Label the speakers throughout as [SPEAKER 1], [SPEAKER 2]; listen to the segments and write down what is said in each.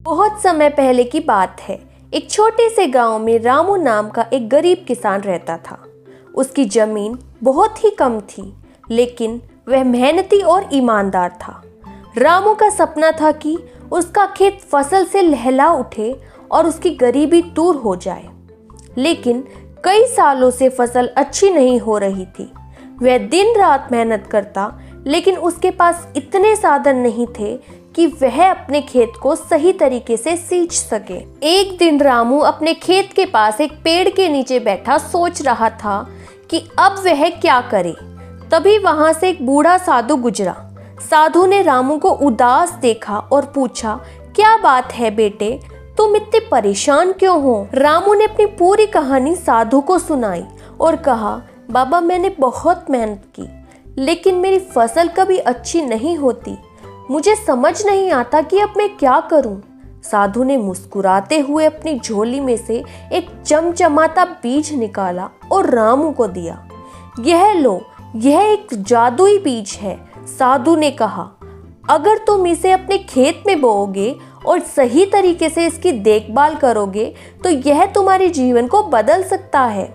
[SPEAKER 1] बहुत समय पहले की बात है। एक छोटे से गांव में रामू नाम का एक गरीब किसान रहता था। उसकी जमीन बहुत ही कम थी, लेकिन वह मेहनती और ईमानदार था। रामू का सपना था कि उसका खेत फसल से लहला उठे और उसकी गरीबी दूर हो जाए। लेकिन कई सालों से फसल अच्छी नहीं हो रही थी। वह दिन रात मेहनत करता, लेकिन उसके पास इतने साधन नहीं थे कि वह अपने खेत को सही तरीके से सींच सके। एक दिन रामू अपने खेत के पास एक पेड़ के नीचे बैठा सोच रहा था कि अब वह क्या करे। तभी वहां से एक बूढ़ा साधु गुजरा। साधु ने रामू को उदास देखा और पूछा, क्या बात है बेटे, तुम इतने परेशान क्यों हो? रामू ने अपनी पूरी कहानी साधु को सुनाई और कहा, बाबा मैंने बहुत मेहनत की, लेकिन मेरी फसल कभी अच्छी नहीं होती। मुझे समझ नहीं आता कि अब मैं क्या करूं। साधु ने मुस्कुराते हुए अपनी झोली में से एक चमचमाता बीज निकाला और रामू को दिया। यह लो, यह एक जादुई बीज है। साधु ने कहा, अगर तुम इसे अपने खेत में बोओगे और सही तरीके से इसकी देखभाल करोगे तो यह तुम्हारे जीवन को बदल सकता है।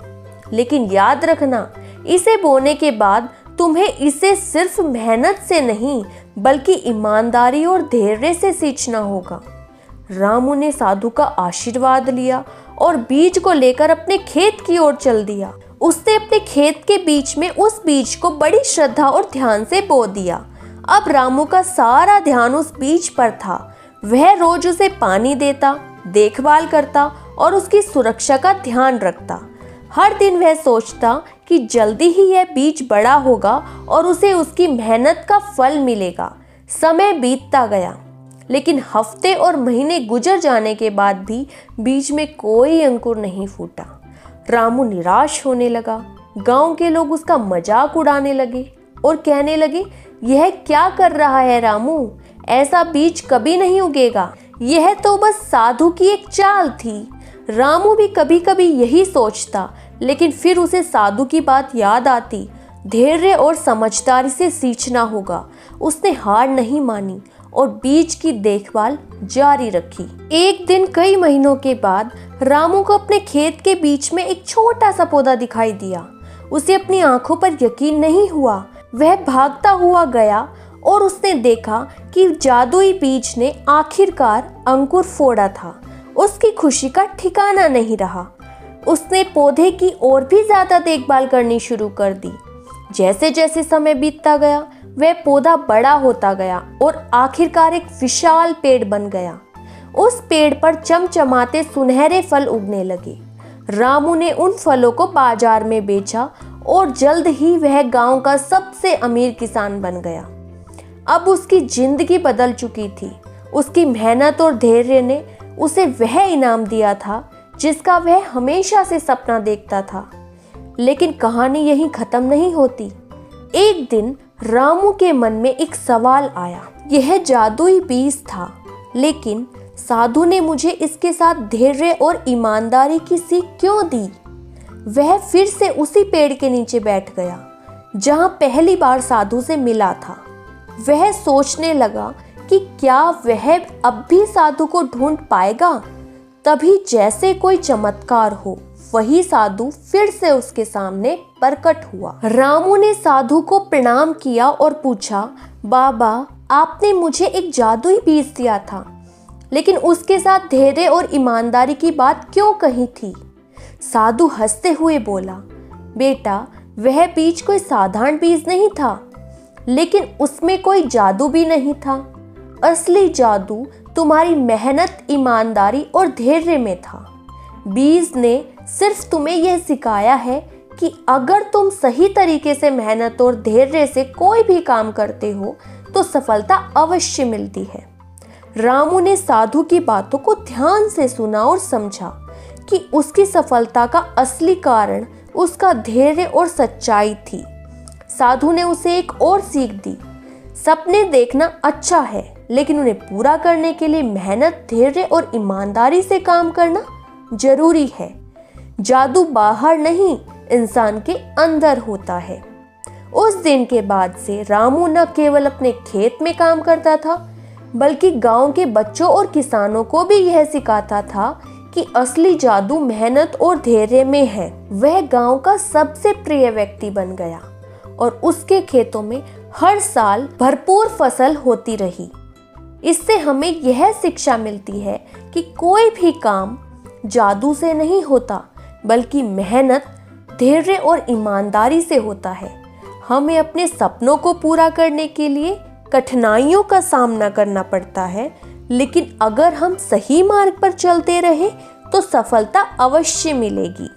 [SPEAKER 1] लेकिन याद रखना, इसे बोने के बाद तुम्हें इसे सिर्फ मेहनत से नहीं बल्कि ईमानदारी और धैर्य से सींचना होगा। रामू ने साधु का आशीर्वाद लिया और बीज को लेकर अपने खेत की ओर चल दिया। उसने अपने खेत के बीच में उस बीज को बड़ी श्रद्धा और ध्यान से बो दिया। अब रामू का सारा ध्यान उस बीज पर था। वह रोज उसे पानी देता, देखभाल करता और उसकी सुरक्षा का ध्यान रखता। हर दिन वह सोचता कि जल्दी ही यह बीज बड़ा होगा और उसे उसकी मेहनत का फल मिलेगा। समय बीतता गया, लेकिन हफ्ते और महीने गुजर जाने के बाद भी बीज में कोई अंकुर नहीं फूटा। रामू निराश होने लगा। गांव के लोग उसका मजाक उड़ाने लगे और कहने लगे, यह क्या कर रहा है रामू, ऐसा बीज कभी नहीं उगेगा। यह तो बस साधु की एक चाल थी। रामू भी कभी कभी यही सोचता, लेकिन फिर उसे साधु की बात याद आती। धैर्य और समझदारी से सींचना होगा। उसने हार नहीं मानी और बीज की देखभाल जारी रखी। एक दिन कई महीनों के बाद रामू को अपने खेत के बीच में एक छोटा सा पौधा दिखाई दिया। उसे अपनी आंखों पर यकीन नहीं हुआ। वह भागता हुआ गया और उसने देखा कि जादुई बीज ने आखिरकार अंकुर फोड़ा था। उसकी खुशी का ठिकाना नहीं रहा। उसने पौधे की और भी ज्यादा देखभाल करनी शुरू कर दी। जैसे जैसे समय बीतता गया, वह पौधा बड़ा होता गया और आखिरकार एक विशाल पेड़ बन गया। उस पेड़ पर चमचमाते सुनहरे फल उगने लगे। रामू ने उन फलों को बाजार में बेचा और जल्द ही वह गांव का सबसे अमीर किसान बन गया। अब उसकी जिंदगी बदल चुकी थी। उसकी मेहनत और धैर्य ने उसे वह इनाम दिया था जिसका वह हमेशा से सपना देखता था। लेकिन कहानी यहीं खत्म नहीं होती। एक दिन रामू के मन में एक सवाल आया। यह जादुई बीज था, लेकिन साधु ने मुझे इसके साथ धैर्य और ईमानदारी की सीख क्यों दी? वह फिर से उसी पेड़ के नीचे बैठ गया जहां पहली बार साधु से मिला था। वह सोचने लगा कि क्या वह अब भी साधु को ढूंढ पाएगा। तभी जैसे कोई चमत्कार हो, वही साधु फिर से उसके सामने प्रकट हुआ। रामू ने साधु को प्रणाम किया और पूछा, बाबा आपने मुझे एक जादुई बीज दिया था, लेकिन उसके साथ धैर्य और ईमानदारी की बात क्यों कही थी? साधु हंसते हुए बोला, बेटा वह बीज कोई साधारण बीज नहीं था, लेकिन उसमें कोई जादू भी नहीं था। असली जादू तुम्हारी मेहनत, ईमानदारी और धैर्य में था। बीज ने सिर्फ तुम्हें यह सिखाया है कि अगर तुम सही तरीके से मेहनत और धैर्य से कोई भी काम करते हो तो सफलता अवश्य मिलती है। रामू ने साधु की बातों को ध्यान से सुना और समझा कि उसकी सफलता का असली कारण उसका धैर्य और सच्चाई थी। साधु ने उसे एक और सीख दी, सपने देखना अच्छा है, लेकिन उन्हें पूरा करने के लिए मेहनत, धैर्य और ईमानदारी से काम करना जरूरी है। जादू बाहर नहीं, इंसान के अंदर होता है। उस दिन के बाद से रामू न केवल अपने खेत में काम करता था, बल्कि गांव के बच्चों और किसानों को भी यह सिखाता था कि असली जादू मेहनत और धैर्य में है। वह गांव का सबसे प्रिय व्यक्ति बन गया और उसके खेतों में हर साल भरपूर फसल होती रही। इससे हमें यह शिक्षा मिलती है कि कोई भी काम जादू से नहीं होता, बल्कि मेहनत, धैर्य और ईमानदारी से होता है। हमें अपने सपनों को पूरा करने के लिए कठिनाइयों का सामना करना पड़ता है, लेकिन अगर हम सही मार्ग पर चलते रहे तो सफलता अवश्य मिलेगी।